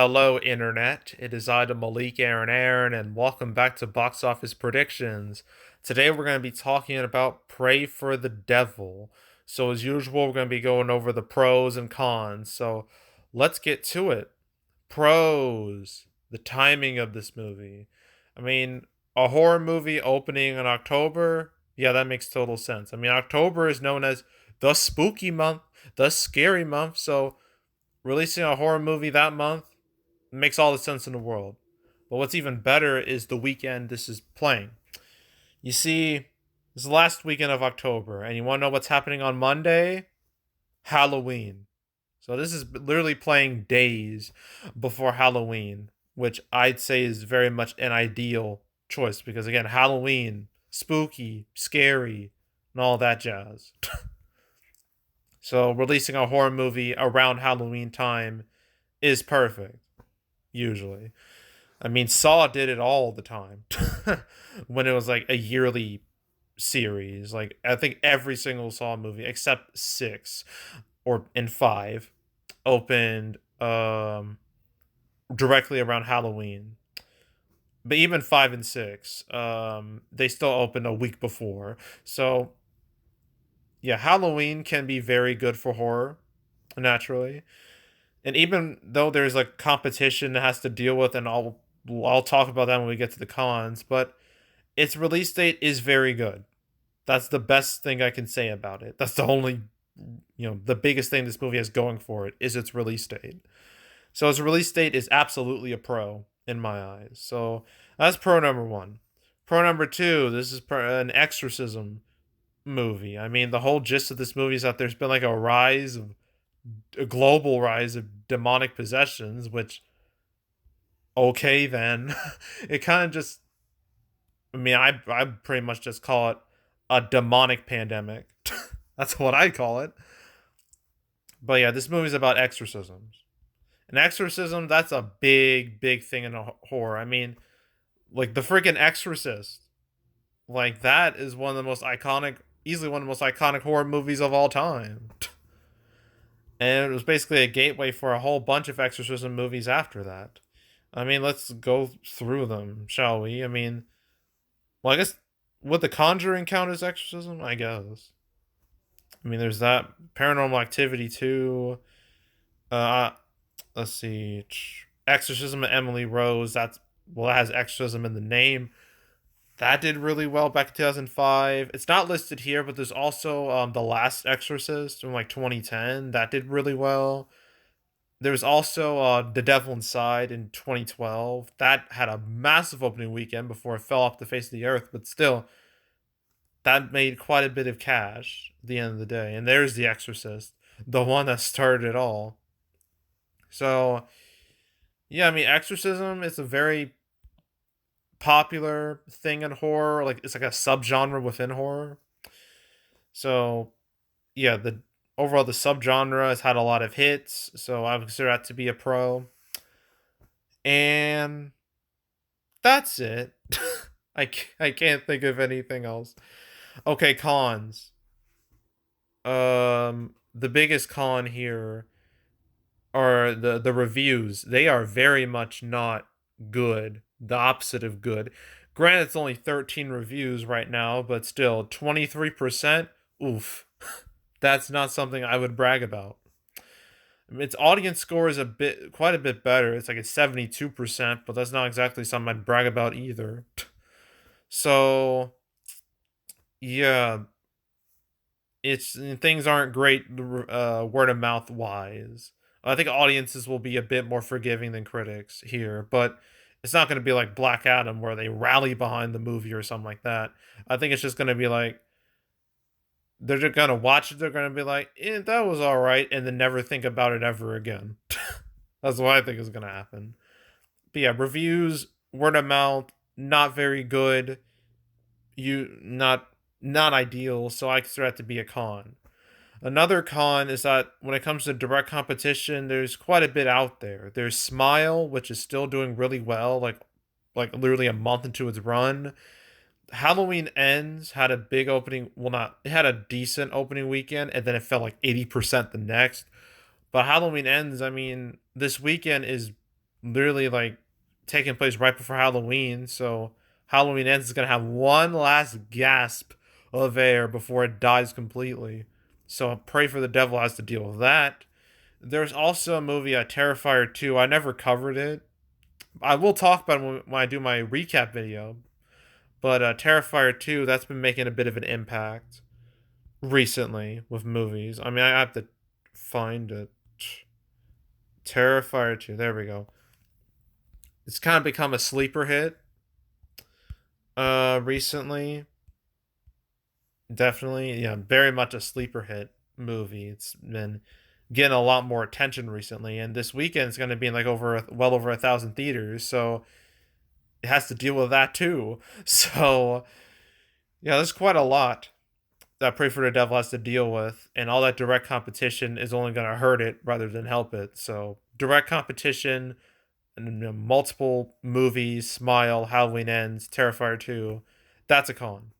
Hello, Internet. It is I, the Malik Aaron, and welcome back to Box Office Predictions. Today, we're going to be talking about Pray for the Devil. So, as usual, we're going to be going over the pros and cons. So, let's get to it. Pros: the timing of this movie. I mean, a horror movie opening in October, yeah, that makes total sense. I mean, October is known as the spooky month, the scary month. So, releasing a horror movie that month makes all the sense in the world. But what's even better is the weekend this is playing. You see, this is the last weekend of October, and you want to know what's happening on Monday? Halloween. So this is literally playing days before Halloween, which I'd say is very much an ideal choice because, again, Halloween, spooky, scary, and all that jazz. So releasing a horror movie around Halloween time is perfect, usually. I mean, Saw did it all the time when it was like a yearly series. Like, I think every single Saw movie except six or in five opened directly around Halloween. But even five and six, they still opened a week before. So yeah, Halloween can be very good for horror, naturally. And even though there's like competition it has to deal with, and I'll talk about that when we get to the cons, but its release date is very good. That's the best thing I can say about it. That's the only, the biggest thing this movie has going for it is its release date. So its release date is absolutely a pro in my eyes. So that's pro number one. Pro number two, this is an exorcism movie. I mean, the whole gist of this movie is that there's been like a global rise of demonic possessions, which, okay, then. It kind of just, I mean, I pretty much just call it a demonic pandemic. That's what I call it. But yeah, this movie's about exorcisms. An exorcism, that's a big thing in horror. I mean, like the freaking Exorcist. Like, that is one of the most iconic, easily one of the most iconic horror movies of all time. And it was basically a gateway for a whole bunch of exorcism movies after that. I mean, let's go through them, shall we? I mean, well, I guess, would The Conjuring count as exorcism? I guess. I mean, there's that. Paranormal Activity 2. Uh, let's see. Exorcism of Emily Rose. Well, it has exorcism in the name. That did really well back in 2005. It's not listed here, but there's also The Last Exorcist from like 2010. That did really well. There's also The Devil Inside in 2012. That had a massive opening weekend before it fell off the face of the earth, but still, that made quite a bit of cash at the end of the day. And there's The Exorcist, the one that started it all. So, yeah, I mean, exorcism is a very popular thing in horror. Like, it's like a subgenre within horror. So, yeah, the subgenre has had a lot of hits. So I would consider that to be a pro. And that's it. I can't think of anything else. Okay, cons. The biggest con here are the reviews. They are very much not good. The opposite of good. Granted, it's only 13 reviews right now, but still, 23%. Oof, that's not something I would brag about. I mean, its audience score is quite a bit better. It's like a 72%, but that's not exactly something I'd brag about either. So yeah, it's things aren't great word of mouth wise. I think audiences will be a bit more forgiving than critics here, but it's not going to be like Black Adam where they rally behind the movie or something like that. I think it's just going to be like they're just going to watch it. They're going to be like, that was all right, and then never think about it ever again. That's what I think is going to happen. But yeah, reviews, word of mouth, not very good. Not ideal, so I consider that to be a con. Another con is that when it comes to direct competition, there's quite a bit out there. There's Smile, which is still doing really well, like literally a month into its run. Halloween Ends had a big opening. Well, not it had a decent opening weekend, and then it fell like 80% the next. But Halloween Ends, I mean, this weekend is literally like taking place right before Halloween. So Halloween Ends is gonna have one last gasp of air before it dies completely. So Pray for the Devil has to deal with that. There's also a movie, Terrifier 2. I never covered it. I will talk about it when I do my recap video. But Terrifier 2, that's been making a bit of an impact recently with movies. I mean, I have to find it. Terrifier 2, there we go. It's kind of become a sleeper hit recently. Definitely, yeah, very much a sleeper hit movie. It's been getting a lot more attention recently, and this weekend is going to be in like well over 1,000 theaters, so it has to deal with that too. So yeah, there's quite a lot that Pray for the Devil has to deal with, and all that direct competition is only going to hurt it rather than help it. So direct competition, and multiple movies, Smile, Halloween Ends, Terrifier 2, that's a con.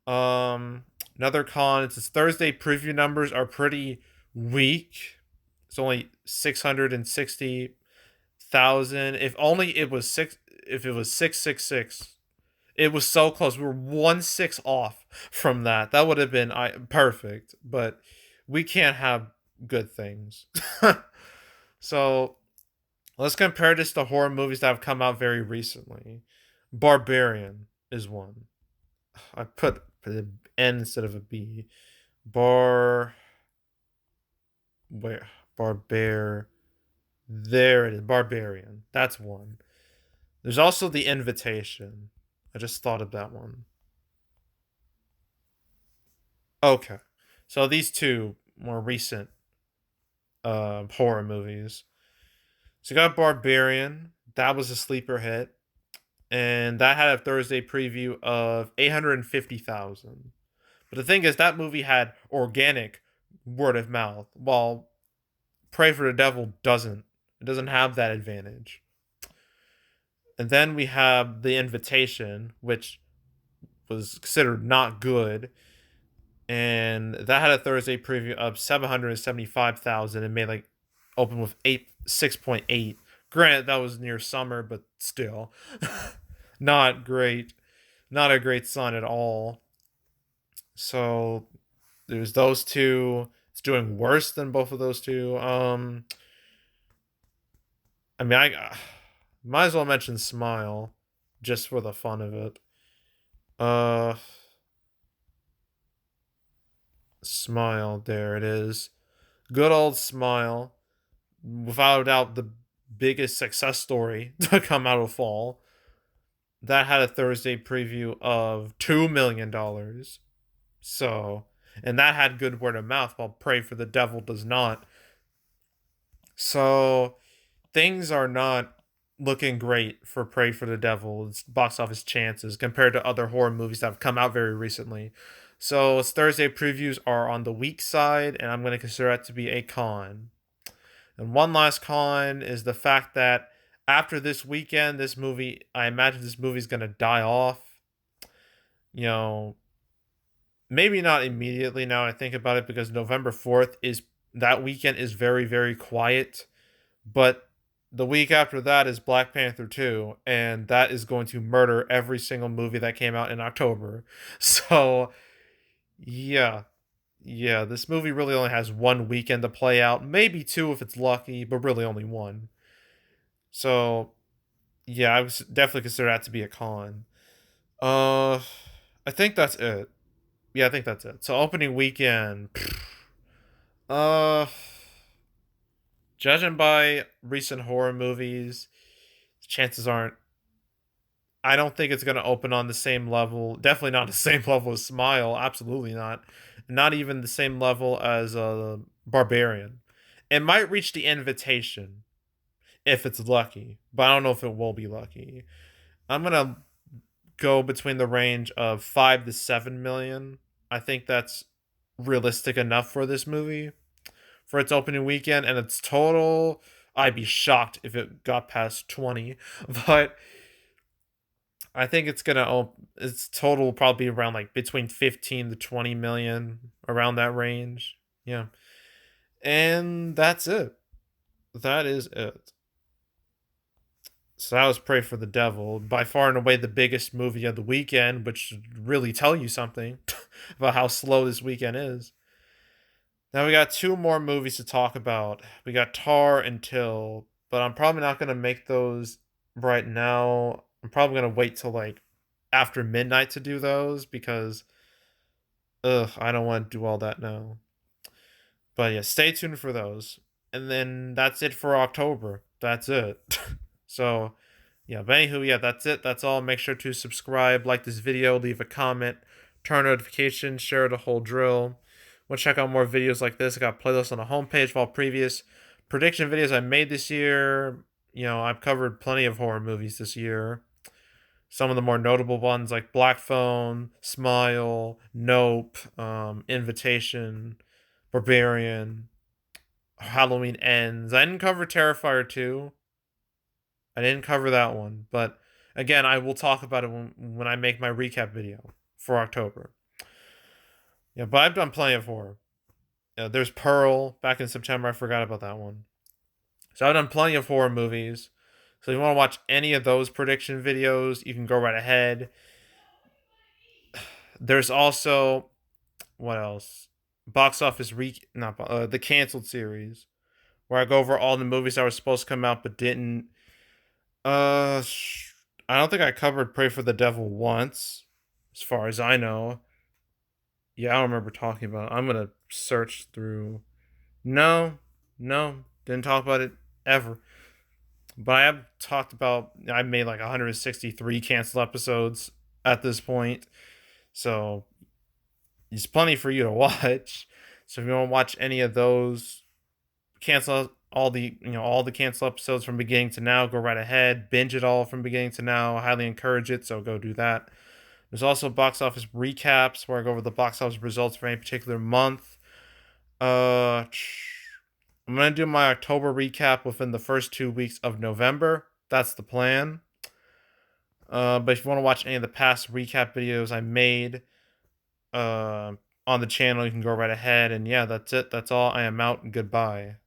Um, Another con is its Thursday preview numbers are pretty weak. It's only 660,000. If only it was six. If it was 666, it was so close. We were 1/6 off from that. That would have been perfect. But we can't have good things. So let's compare this to horror movies that have come out very recently. Barbarian is one. I put an N instead of a B. Bar. Where? Barbar. There it is. Barbarian. That's one. There's also The Invitation. I just thought of that one. Okay. So these two more recent horror movies. So you got Barbarian. That was a sleeper hit. And that had a Thursday preview of 850,000. But the thing is, that movie had organic word of mouth, while Pray for the Devil doesn't. It doesn't have that advantage. And then we have The Invitation, which was considered not good. And that had a Thursday preview of 775,000 and made like open with 6.8. Granted, that was near summer, but still not great. Not a great sign at all. So there's those two. It's doing worse than both of those two. I mean, I might as well mention Smile, just for the fun of it. Uh, Smile, there it is. Good old Smile. Without a doubt, the biggest success story to come out of fall. That had a Thursday preview of $2 million. So, and that had good word of mouth, while Pray for the Devil does not. So, things are not looking great for Pray for the Devil's box office chances compared to other horror movies that have come out very recently. So its Thursday previews are on the weak side, and I'm going to consider that to be a con. And one last con is the fact that after this weekend, this movie, I imagine this movie is going to die off. You know, maybe not immediately now I think about it, because November 4th is that weekend is very, very quiet. But the week after that is Black Panther 2, and that is going to murder every single movie that came out in October. So, yeah. Yeah, this movie really only has one weekend to play out, maybe two if it's lucky, but really only one. So, yeah, I would definitely consider that to be a con. Uh, I think that's it. Yeah, I think that's it. So, opening weekend. Uh, Judging by recent horror movies, chances aren't. I don't think it's going to open on the same level. Definitely not the same level as Smile. Absolutely not. Not even the same level as Barbarian. It might reach The Invitation if it's lucky, but I don't know if it will be lucky. I'm going to go between the range of 5 to 7 million. I think that's realistic enough for this movie for its opening weekend, and its total, I'd be shocked if it got past 20. But I think its total will probably be around like between 15 to 20 million, around that range. Yeah. And that's it. That is it. So that was Pray for the Devil, by far and away the biggest movie of the weekend, which should really tell you something about how slow this weekend is. Now we got two more movies to talk about. We got Tar and Till, but I'm probably not gonna make those right now. I'm probably gonna wait till like after midnight to do those because I don't want to do all that now. But yeah, stay tuned for those. And then that's it for October. That's it. So yeah, but anywho, yeah, that's it. That's all. Make sure to subscribe, like this video, leave a comment, turn notifications, share the whole drill. Want to check out more videos like this? I got playlists on the homepage of all previous prediction videos I made this year. You know, I've covered plenty of horror movies this year. Some of the more notable ones like Black Phone, Smile, Nope, Invitation, Barbarian, Halloween Ends. I didn't cover Terrifier 2. I didn't cover that one, but again, I will talk about it when I make my recap video for October. Yeah, but I've done plenty of horror. There's Pearl back in September. I forgot about that one. So I've done plenty of horror movies. So if you want to watch any of those prediction videos, you can go right ahead. There's also what else? Box office not the canceled series, where I go over all the movies that were supposed to come out but didn't. I don't think I covered Pray for the Devil once, as far as I know. Yeah, I don't remember talking about it. I'm gonna search through. No, didn't talk about it ever. But I have talked about. I made like 163 canceled episodes at this point, so there's plenty for you to watch. So if you want to watch any of those, cancel all the all the cancel episodes from beginning to now. Go right ahead, binge it all from beginning to now. I highly encourage it, so go do that. There's also box office recaps where I go over the box office results for any particular month. I'm gonna do my October recap within the first 2 weeks of November. That's the plan. But if you want to watch any of the past recap videos I made on the channel, you can go right ahead. And yeah, that's it. That's all. I am out. Goodbye.